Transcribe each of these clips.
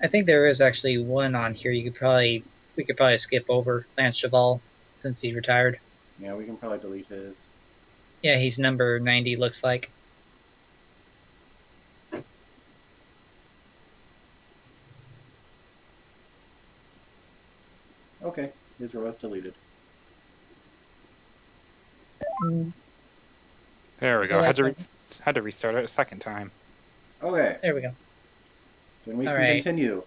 I think there is actually one on here we could probably skip over Lance Cheval since he retired. Yeah, we can probably delete his. Yeah, he's number 90 looks like. Okay, his row is deleted. Mm, There we go go. back one. Had to restart it a second time. Okay, There we go. then we All can right. continue.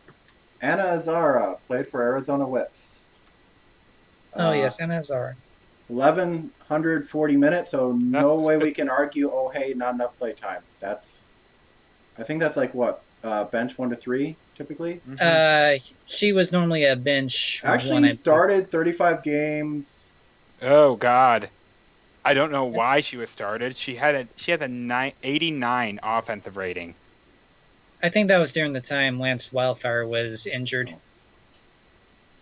Anna Azara played for Arizona Whips. Oh Uh, yes, MSR. 1,140 minutes, so That's no way good. we can argue, oh, hey, not enough play time. I think that's like what? Bench 1 to 3, typically? Hmm. She was normally a bench one, Actually I believe. started 35 games. Oh God, I don't know why she was started. She had a 89 offensive rating. I think that was during the time Lance Wildfire was injured. Oh.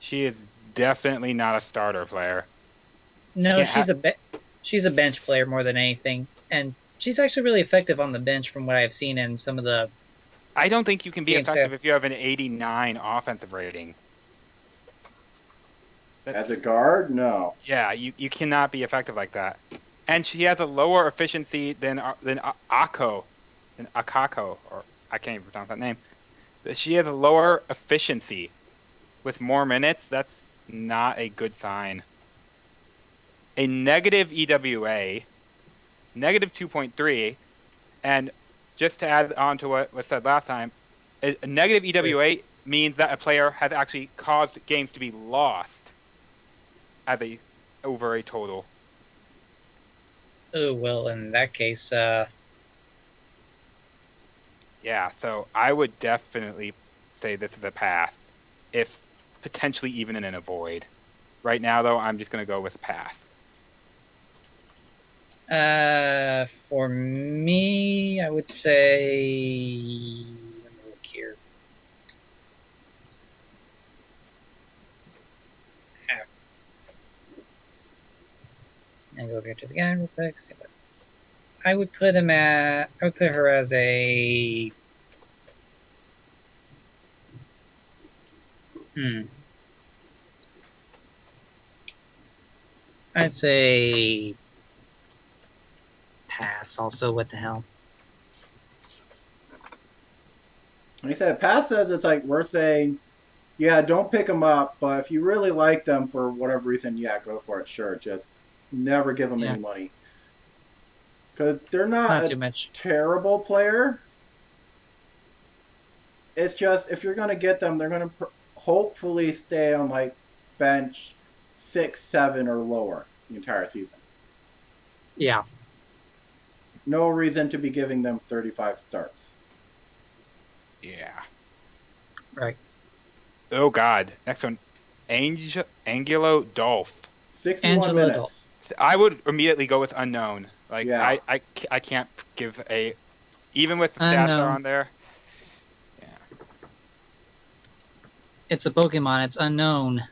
She is definitely not a starter player. You No, can't have. she's a bench player more than anything, and she's actually really effective on the bench from what I've seen in some of the I don't think you can be game effective if stats. you have an 89 offensive rating. As a That's guard? No. Yeah, you cannot be effective like that. And she has a lower efficiency than Akko, than Akako, or I can't even pronounce that name. She has a lower efficiency with more minutes. That's not a good sign. A negative EWA, negative 2.3, and just to add on to what was said last time, a negative EWA means that a player has actually caused games to be lost as a over a total. Oh well, in that case, Yeah, so I would definitely say this is a pass, if potentially even in an avoid. Right now, though, I'm just going to go with a pass. for me, I would say. Let me look here. And go over here to the guy real quick. I would put him at. I would put her as a. Hmm. I'd say pass. Also, what the hell? Like I said, Pass says it's like we're saying, yeah, don't pick them up, but if you really like them for whatever reason, yeah, go for it. Sure, just never give them Yeah, any money. Because they're not not too a much. terrible player. It's just if you're going to get them, they're going to hopefully stay on like bench 6, 7, or lower the entire season. Yeah, No reason to be giving them 35 starts. Yeah. right. Oh, God. Next one. Angulo Dolph. 61 Angela Adult. minutes. I would immediately go with unknown. Like, Yeah. I can't give even with the stats that are Unknown. on there. Yeah. It's a Pokemon. It's unknown.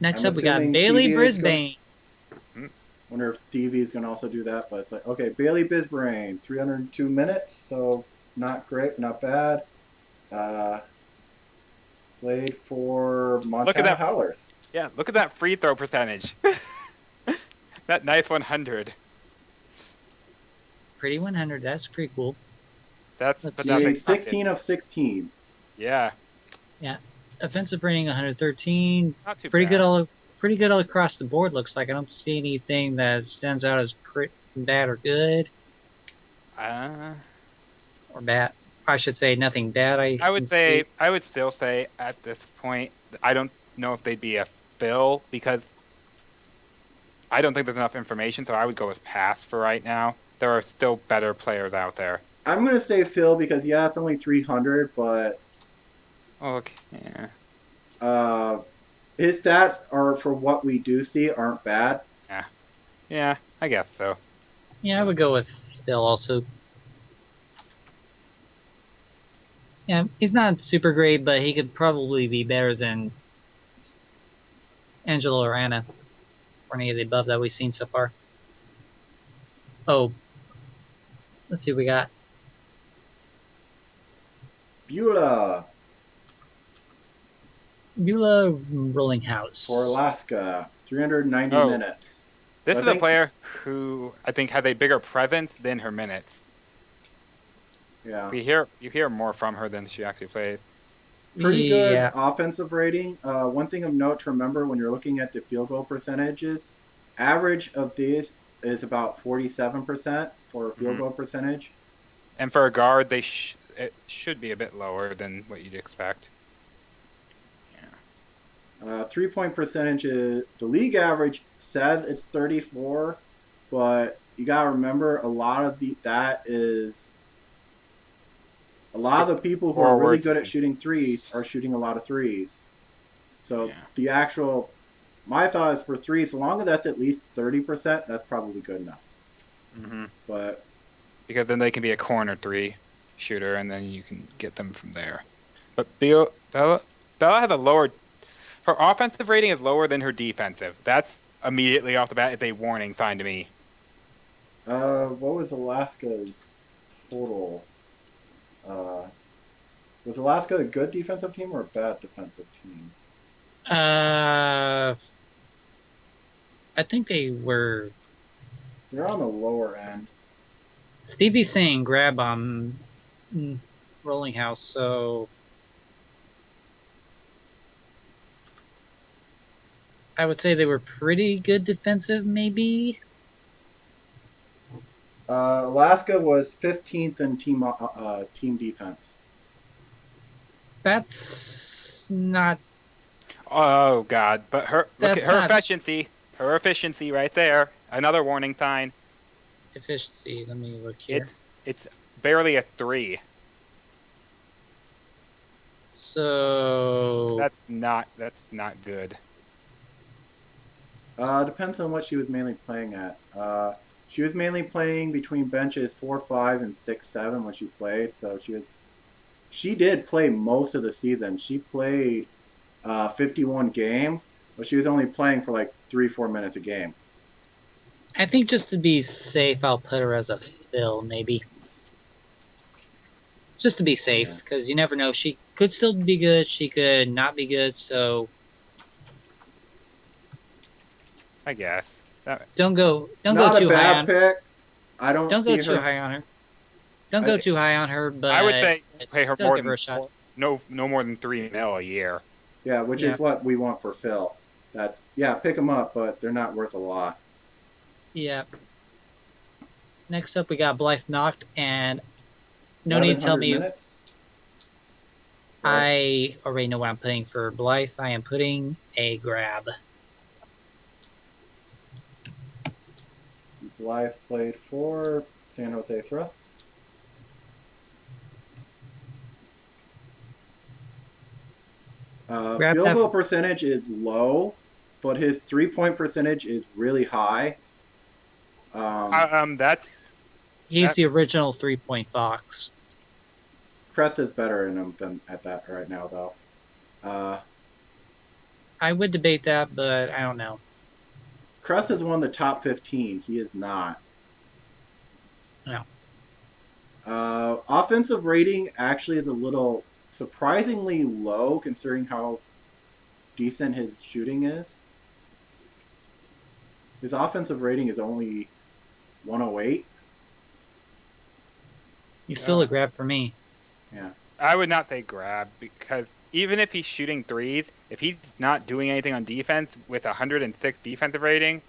Next I'm up, we got assuming Bailey Stevie is going. Brisbane. Hmm. Wonder if Stevie is going to also do that, but it's like, okay, Bailey Bisbrain, 302 minutes, so not great, not bad. Uh, Played for Look at Montana that. Howlers. Yeah, look at that free throw percentage. That nice 100. Pretty 100. That's pretty cool. Let's But that's see. Shooting expected. 16 of 16. Yeah, Yeah, offensive rating 113. not too Pretty good bad. all across the board. Looks like I don't see anything that stands out as pretty bad or good Uh, or bad. I should say nothing bad. I can see. I would still say at this point, I don't know if they'd be a fill because I don't think there's enough information, so I would go with pass for right now. There are still better players out there. I'm going to say Phil because, yeah, it's only 300, but Okay, yeah, uh, his stats are, for what we do see, aren't bad. yeah, yeah, I guess so. Yeah, I would go with Phil also. Yeah, he's not super great, but he could probably be better than Angelo or Anna or any of the above that we've seen so far. Oh, let's see what we got. Beulah Beulah Rolling House. for Alaska, 390 Oh. minutes. This So I is a think player who I think has a bigger presence than her minutes. yeah, You hear more from her than she actually played. pretty good Yeah. offensive rating. One thing of note to remember when you're looking at the field goal percentages, average of these is about 47% for field Mhm. goal percentage. And for a guard, it should be a bit lower than what you'd expect. 3-point percentage is the league average says it's 34, but you gotta remember a lot of the people who are really Forwards good at and shooting threes are shooting a lot of threes. So yeah. my thought is for threes, so long as that's at least 30%, that's probably good enough. hmm But Because then they can be a corner three shooter, and then you can get them from there. But Bella has a lower. Her offensive rating is lower than her defensive. That's immediately off the bat is a warning sign to me. what was Alaska's total? Uh, was Alaska a good defensive team or a bad defensive team? I think they were. They're on the lower end. Stevie's saying grab on Rolling House, so I would say they were pretty good defensive, maybe. Alaska was 15th in team defense. That's not. Oh God! But look at That's her not efficiency. Her efficiency right there. Another warning sign. efficiency. Let me look here. It's barely a 3. So That's not good. Depends on what she was mainly playing at. She was mainly playing between benches 4, 5, and 6, 7 when she played. So she did play most of the season. She played 51 games, but she was only playing for like 3, 4 minutes a game. I think just to be safe, I'll put her as a fill, maybe. Just to be safe, because you never know. She could still be good. She could not be good. So I guess. don't go Not a too high bad on. pick. I don't Don't go see too her. high on her. Don't go I, too high on her, I would but say pay her still more give her than a shot. no more than 3 mil a year. yeah, which Yeah. is what we want for Phil. Pick them up, but they're not worth a lot. Yeah. Next up, we got Blythe Knocked, and no need to tell 1100 me. minutes. I already know what I'm putting for Blythe. I am putting a grab. Blythe played for San Jose Thrust. Grab Field that. goal percentage is low, but his 3-point percentage is really high. That's He's the original 3-point Fox. Crest is better in him than at that right now, though. I would debate that, but I don't know. Crest is one of the top 15. He is not. No. Offensive rating actually is a little surprisingly low considering how decent his shooting is. His offensive rating is only 108. He's still a grab for me. Yeah. I would not say grab because even if he's shooting threes, if he's not doing anything on defense with 106 defensive rating,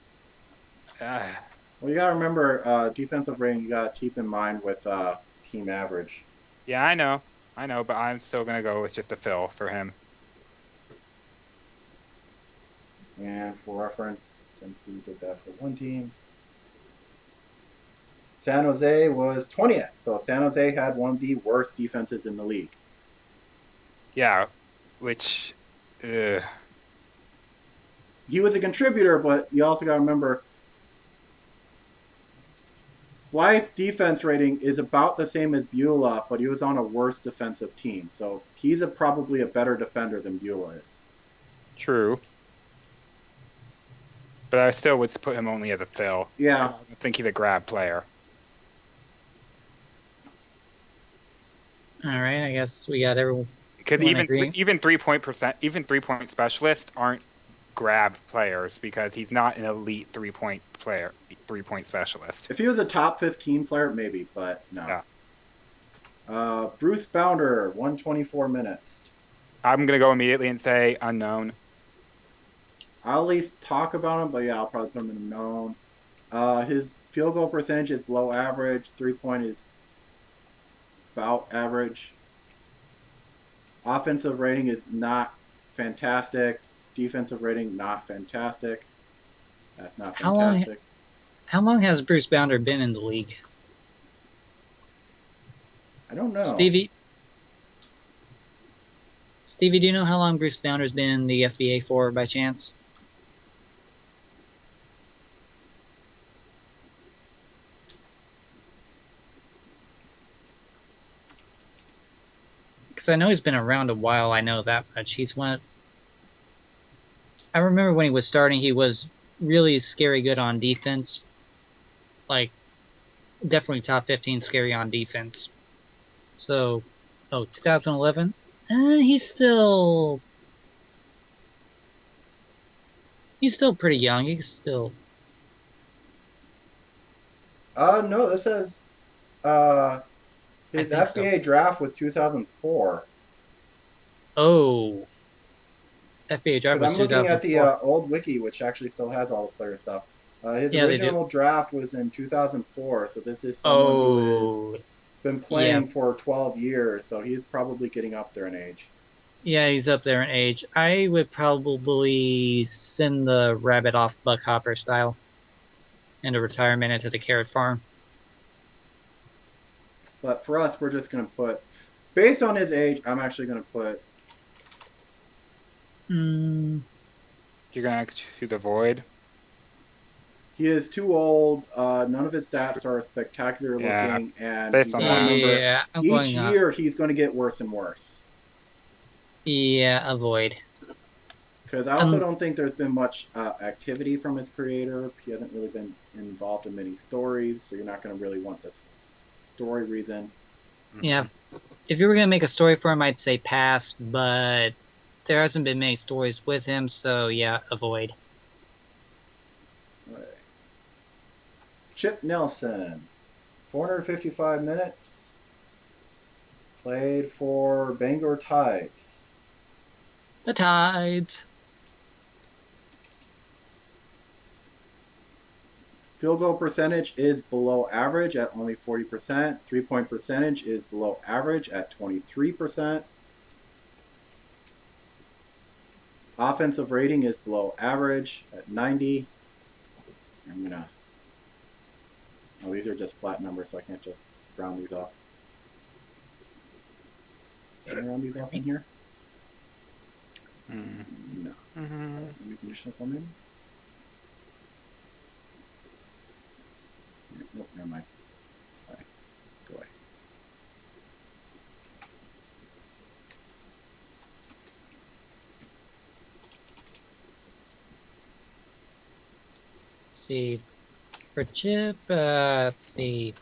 Well, you got to remember defensive rating. You got to keep in mind with team average. yeah, I know, but I'm still gonna go with just a fill for him. And for reference, since we did that for one team, San Jose was 20th. So San Jose had one of the worst defenses in the league. Yeah, which, He was a contributor, but you also got to remember Blythe's defense rating is about the same as Beulah, but he was on a worse defensive team. So he's probably a better defender than Beulah is. true. But I still would put him only as a fill. Yeah. I think he's a grab player. All right, I guess we got everyone. Because Everyone agreeing? even 3-point specialists aren't grab players because he's not an elite 3-point player, 3-point specialist. If he was a top 15 player, maybe, but no. Yeah. Bruce Bounder, 124 minutes. I'm gonna go immediately and say unknown. I'll at least talk about him, but yeah, I'll probably put him in unknown. His field goal percentage is below average. 3-point is about average. Offensive rating is not fantastic. Defensive rating, not fantastic. That's not fantastic. How long has Bruce Bounder been in the league? I don't know. Stevie, do you know how long Bruce Bounder's been in the FBA for, by chance? Because I know he's been around a while. I know that much. I remember when he was starting, he was really scary good on defense. Like, definitely top 15 scary on defense. So, 2011? He's still pretty young. He's still... No, this says his FBA draft was 2004. Oh. FBA draft was I'm looking at the 2004. old wiki, which actually still has all the player stuff. His Yeah, original draft was in 2004, so this is someone who has been playing for 12 years, so he's probably getting up there in age. Yeah, he's up there in age. I would probably send the rabbit off Buck Hopper style into retirement into the carrot farm. But for us, we're just going to put, based on his age, I'm actually going to put... You're going to shoot the void? He is too old. None of his stats are spectacular looking, and based on remember, each year he's going to get worse and worse. Yeah, avoid. Because I also don't think there's been much activity from his creator. He hasn't really been involved in many stories, so you're not going to really want this story reason. Yeah, if you were going to make a story for him, I'd say pass, but there hasn't been many stories with him, so yeah, avoid. Right. Chip Nelson, 455 minutes. Played for Bangor Tides. The Tides. Field goal percentage is below average at only 40%. 3-point percentage is below average at 23%. Offensive rating is below average at 90. I'm gonna... Oh, these are just flat numbers, so I can't just round these off. Can I round these off in here? No. Let me finish that one in. Nope, never mind. All right. Go away. See, for Chip, let's see.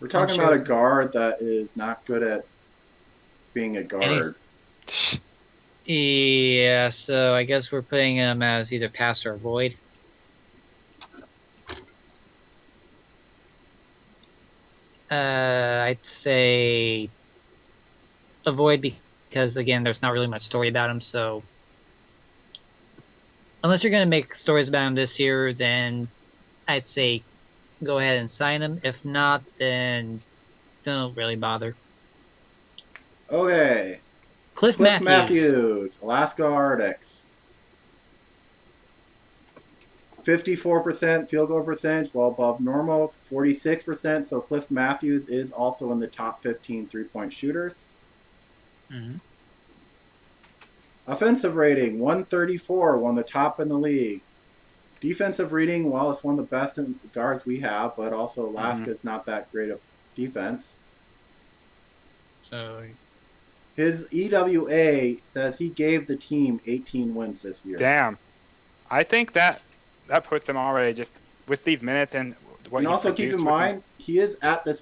We're talking about a guard that is not good at being a guard. Yeah, so I guess we're putting him as either pass or avoid. I'd say avoid because, again, there's not really much story about him, so... Unless you're going to make stories about him this year, then I'd say go ahead and sign him. If not, then don't really bother. Okay. Cliff Matthews, Alaska Arctics. 54% field goal percentage, well above normal. 46%, so Cliff Matthews is also in the top 15 3-point shooters. Offensive rating, 134, one of the top in the league. Defensive rating, well, it's one of the best guards we have, but also Alaska's not that great of defense. So... His EWA says he gave the team 18 wins this year. Damn. I think that puts him already just with these minutes and what. And also keep in mind, he is at this